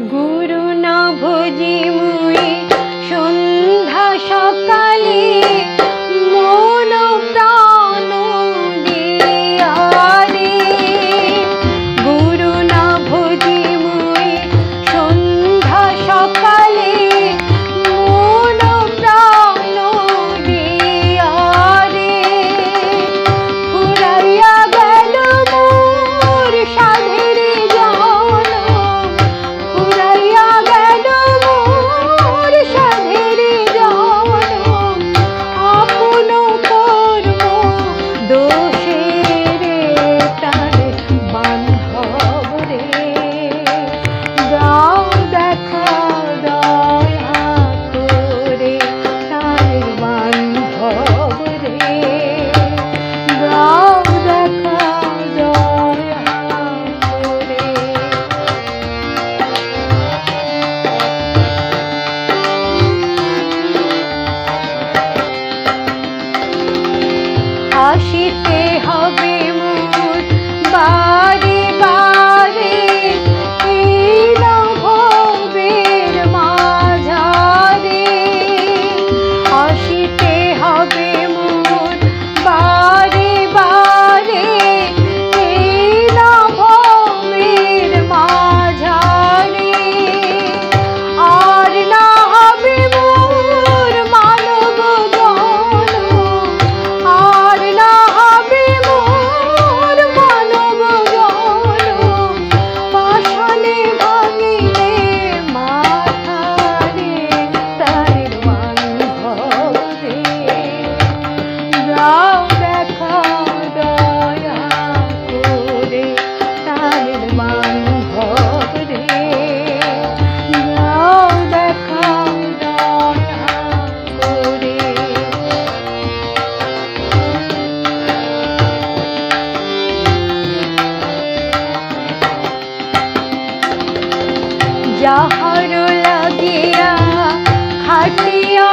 গুরু না ভজি মুই সন্ধ্যা সকালে মন প্রাণ দিয়ারে। গুরু না ভজি মুই সন্ধ্যা সকালে মন প্রাণ দিয়ারে। ফুরাইয়া গেল মোর সাধের জন, ফুরাইয়া গেল মোর সাধের জন। আপন কর্ম দোষে রে প্রাণ বান্ধব রে। দাও দেখা দয়া করে প্রাণের বান্ধব রে। দাও দেখা দয়া করে। আসিতে হবে মোর বারে বারে এই ভবের মাঝারে। আসিতে হবে মোর বারে বারে এই ভবের মাঝারে। আর না হবে মোর মানব জনম, আর না হবে মোর মানব জনম। পাষাণে ভাঙিলে মাথারে তারের বান্ধব রে। দাও দেখা দয়া করে তারের বান্ধব রে। দাও দেখা দয়া করে। যাহার লাগিয়া খাটিয়া